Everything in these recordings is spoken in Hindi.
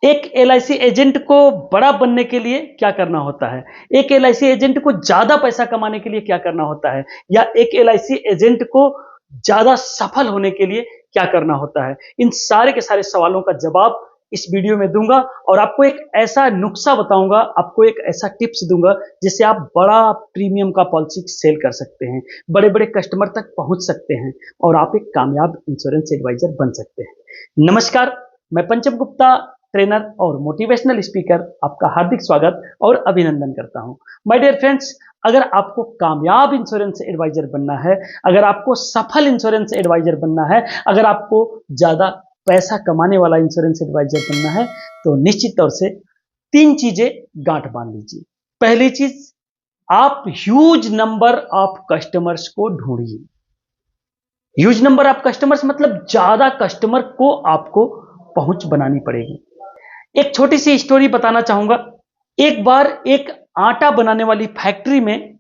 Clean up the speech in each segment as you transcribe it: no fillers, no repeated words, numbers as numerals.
एक एलआईसी एजेंट को बड़ा बनने के लिए क्या करना होता है, एक एलआईसी एजेंट को ज्यादा पैसा कमाने के लिए क्या करना होता है, या एक एलआईसी एजेंट को ज्यादा सफल होने के लिए क्या करना होता है। इन सारे के सारे सवालों का जवाब इस वीडियो में दूंगा और आपको एक ऐसा नुस्खा बताऊंगा, आपको एक ऐसा टिप्स दूंगा जिससे आप बड़ा प्रीमियम का पॉलिसी सेल कर सकते हैं, बड़े बड़े कस्टमर तक पहुंच सकते हैं और आप एक कामयाब इंश्योरेंस एडवाइजर बन सकते हैं। नमस्कार, मैं पंचम गुप्ता, ट्रेनर और मोटिवेशनल स्पीकर, आपका हार्दिक स्वागत और अभिनंदन करता हूं। माय डियर फ्रेंड्स, अगर आपको कामयाब इंश्योरेंस एडवाइजर बनना है, अगर आपको सफल इंश्योरेंस एडवाइजर बनना है, अगर आपको ज्यादा पैसा कमाने वाला इंश्योरेंस एडवाइजर बनना है, तो निश्चित तौर से तीन चीजें गांठ बांध लीजिए। पहली चीज, आप ह्यूज नंबर ऑफ कस्टमर्स को ढूंढिए। ह्यूज नंबर ऑफ कस्टमर्स मतलब ज्यादा कस्टमर को आपको पहुंच बनानी पड़ेगी। एक छोटी सी स्टोरी बताना चाहूंगा। एक बार एक आटा बनाने वाली फैक्ट्री में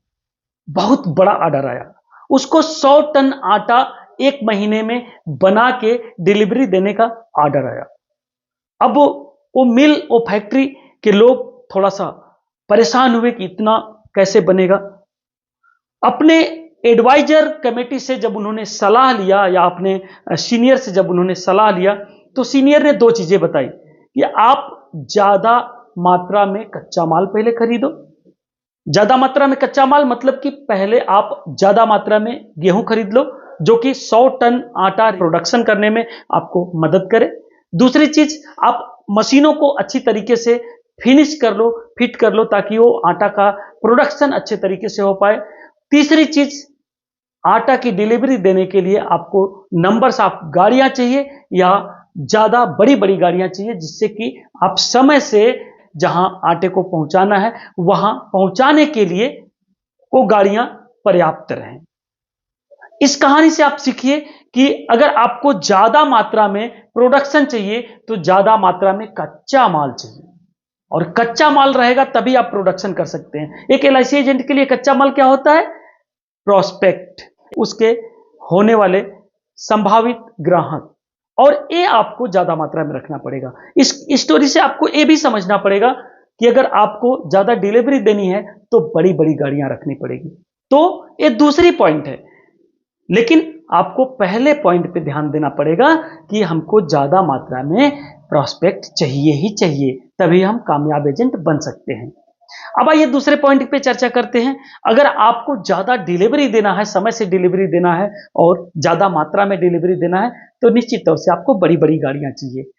बहुत बड़ा ऑर्डर आया। उसको 100 टन आटा एक महीने में बना के डिलीवरी देने का ऑर्डर आया। अब वो मिल, वो फैक्ट्री के लोग थोड़ा सा परेशान हुए कि इतना कैसे बनेगा। अपने एडवाइजर कमेटी से जब उन्होंने सलाह लिया, या अपने सीनियर से जब उन्होंने सलाह लिया, तो सीनियर ने दो चीजें बताई कि आप ज्यादा मात्रा में कच्चा माल पहले खरीदो। ज्यादा मात्रा में कच्चा माल मतलब कि पहले आप ज्यादा मात्रा में गेहूं खरीद लो, जो कि 100 टन आटा प्रोडक्शन करने में आपको मदद करे। दूसरी चीज, आप मशीनों को अच्छी तरीके से फिनिश कर लो, फिट कर लो, ताकि वो आटा का प्रोडक्शन अच्छे तरीके से हो पाए। तीसरी चीज, आटा की डिलीवरी देने के लिए आपको नंबर्स ऑफ गाड़ियां चाहिए, या ज्यादा बड़ी बड़ी गाड़ियां चाहिए, जिससे कि आप समय से जहां आटे को पहुंचाना है वहां पहुंचाने के लिए वो गाड़ियां पर्याप्त रहें। इस कहानी से आप सीखिए कि अगर आपको ज्यादा मात्रा में प्रोडक्शन चाहिए तो ज्यादा मात्रा में कच्चा माल चाहिए, और कच्चा माल रहेगा तभी आप प्रोडक्शन कर सकते हैं। एक एलआईसी एजेंट के लिए कच्चा माल क्या होता है? प्रोस्पेक्ट, उसके होने वाले संभावित ग्राहक, और ये आपको ज्यादा मात्रा में रखना पड़ेगा। इस स्टोरी से आपको ये भी समझना पड़ेगा कि अगर आपको ज्यादा डिलीवरी देनी है तो बड़ी बड़ी गाड़ियां रखनी पड़ेगी। तो ये दूसरी पॉइंट है, लेकिन आपको पहले पॉइंट पे ध्यान देना पड़ेगा कि हमको ज्यादा मात्रा में प्रोस्पेक्ट चाहिए ही चाहिए, तभी हम कामयाब एजेंट बन सकते हैं। अब आइए दूसरे पॉइंट पे चर्चा करते हैं। अगर आपको ज्यादा डिलीवरी देना है, समय से डिलीवरी देना है और ज्यादा मात्रा में डिलीवरी देना है, तो निश्चित तौर से आपको बड़ी बड़ी गाड़ियां चाहिए।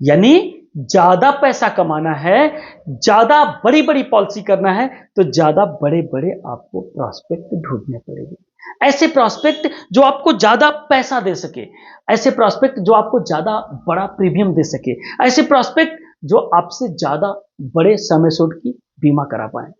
यानी ज्यादा पैसा कमाना है, ज्यादा बड़ी बड़ी पॉलिसी करना है, तो ज्यादा बड़े बड़े आपको प्रोस्पेक्ट ढूंढने पड़ेंगे। ऐसे प्रोस्पेक्ट जो आपको ज्यादा पैसा दे सके, ऐसे प्रोस्पेक्ट जो आपको ज्यादा बड़ा प्रीमियम दे सके, ऐसे प्रोस्पेक्ट जो आपसे ज्यादा बड़े समय सूट की बीमा करा पाए,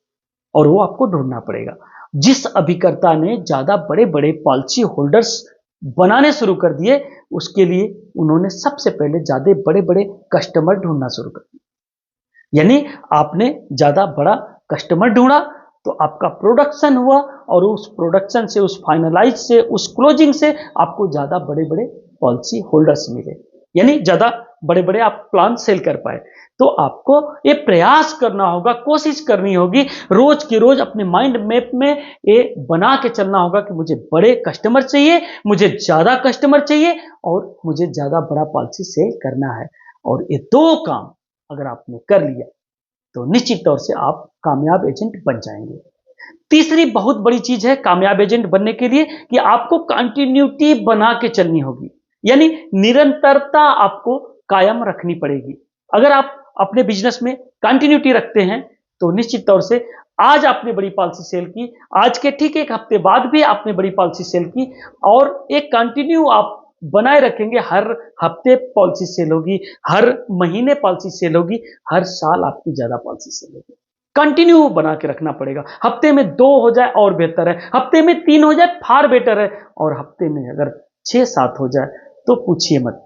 और वो आपको ढूंढना पड़ेगा। जिस अभिकर्ता ने ज्यादा बड़े बड़े पॉलिसी होल्डर्स बनाने शुरू कर दिए, उसके लिए उन्होंने सबसे पहले ज्यादा बड़े बड़े कस्टमर ढूंढना शुरू कर दिया। यानी आपने ज्यादा बड़ा कस्टमर ढूंढा तो आपका प्रोडक्शन हुआ, और उस प्रोडक्शन से, उस फाइनलाइज से, उस क्लोजिंग से आपको ज्यादा बड़े बड़े पॉलिसी होल्डर्स मिले, यानी ज्यादा बड़े बड़े आप प्लान सेल कर पाए। तो आपको ये प्रयास करना होगा, कोशिश करनी होगी, रोज की रोज अपने माइंड मैप में ये बना के चलना होगा कि मुझे बड़े कस्टमर चाहिए, मुझे ज्यादा कस्टमर चाहिए, और मुझे ज्यादा बड़ा पॉलिसी सेल करना है। और ये दो काम अगर आपने कर लिया तो निश्चित तौर से आप कामयाब एजेंट बन जाएंगे। तीसरी बहुत बड़ी चीज है कामयाब एजेंट बनने के लिए कि आपको कंटिन्यूटी बना के चलनी होगी, यानी निरंतरता आपको कायम रखनी पड़ेगी। अगर आप अपने बिजनेस में कंटिन्यूटी रखते हैं तो निश्चित तौर से आज आपने बड़ी पॉलिसी सेल की, आज के ठीक एक हफ्ते बाद भी आपने बड़ी पॉलिसी सेल की, और एक कंटिन्यू आप बनाए रखेंगे। हर हफ्ते पॉलिसी सेल होगी, हर महीने पॉलिसी सेल होगी, हर साल आपकी ज्यादा पॉलिसी सेल होगी। कंटिन्यू बना के रखना पड़ेगा। हफ्ते में 2 हो जाए और बेहतर है, हफ्ते में 3 हो जाए फार बेटर है, और हफ्ते में अगर 6-7 हो जाए तो पूछिए मत,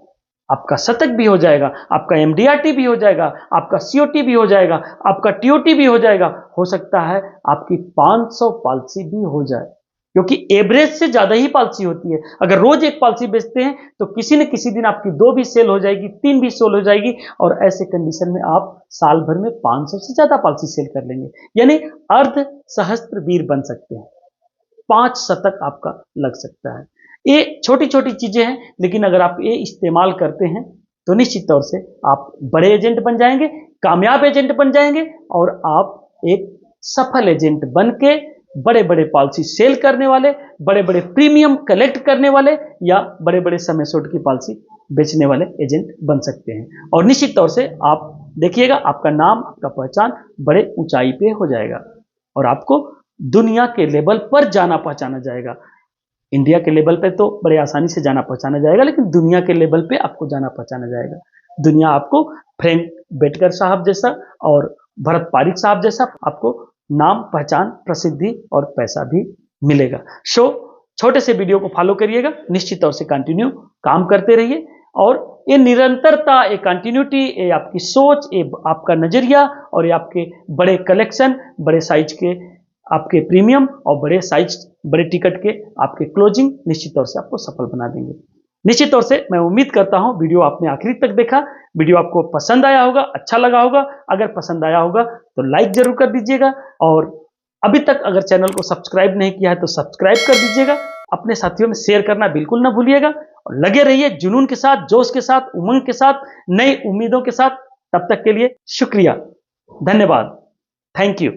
आपका शतक भी हो जाएगा, आपका एमडीआरटी भी हो जाएगा, आपका सीओटी भी हो जाएगा, आपका टीओटी भी हो जाएगा, हो सकता है आपकी 500 पॉलिसी भी हो जाए। क्योंकि एवरेज से ज्यादा ही पॉलिसी होती है। अगर रोज एक पॉलिसी बेचते हैं तो किसी न किसी दिन आपकी 2 भी सेल हो जाएगी, 3 भी सेल हो जाएगी, और ऐसे कंडीशन में आप साल भर में 500 से ज्यादा पॉलिसी सेल कर लेंगे, यानी अर्ध सहस्त्र वीर बन सकते हैं। 5 शतक आपका लग सकता है। ये छोटी छोटी चीजें हैं, लेकिन अगर आप ये इस्तेमाल करते हैं तो निश्चित तौर से आप बड़े एजेंट बन जाएंगे, कामयाब एजेंट बन जाएंगे, और आप एक सफल एजेंट बन के बड़े बड़े पॉलिसी सेल करने वाले, बड़े बड़े प्रीमियम कलेक्ट करने वाले, या बड़े बड़े समय शॉर्ट की पॉलिसी बेचने वाले एजेंट बन सकते हैं। और निश्चित तौर से आप देखिएगा, आपका नाम, आपका पहचान बड़े ऊंचाई पे हो जाएगा, और आपको दुनिया के लेवल पर जाना पहचाना जाएगा। इंडिया के लेवल पे तो बड़े आसानी से जाना पहचाना जाएगा, लेकिन दुनिया के लेवल पे आपको जाना पहचाना जाएगा। दुनिया आपको फ्रैंक बेटकर साहब जैसा और भरत पारिक साहब जैसा आपको नाम, पहचान, प्रसिद्धि और पैसा भी मिलेगा। सो छोटे से वीडियो को फॉलो करिएगा, निश्चित तौर से कंटिन्यू काम करते रहिए, और ये निरंतरता, ये कंटिन्यूटी, ये आपकी सोच, ये आपका नजरिया, और ये आपके बड़े कलेक्शन, बड़े साइज के आपके प्रीमियम और बड़े साइज, बड़े टिकट के आपके क्लोजिंग निश्चित तौर से आपको सफल बना देंगे। निश्चित तौर से मैं उम्मीद करता हूं वीडियो आपने आखिरी तक देखा, वीडियो आपको पसंद आया होगा, अच्छा लगा होगा। अगर पसंद आया होगा तो लाइक जरूर कर दीजिएगा, और अभी तक अगर चैनल को सब्सक्राइब नहीं किया है तो सब्सक्राइब कर दीजिएगा। अपने साथियों में शेयर करना बिल्कुल ना भूलिएगा, और लगे रहिए जुनून के साथ, जोश के साथ, उमंग के साथ, नई उम्मीदों के साथ। तब तक के लिए शुक्रिया, धन्यवाद, थैंक यू।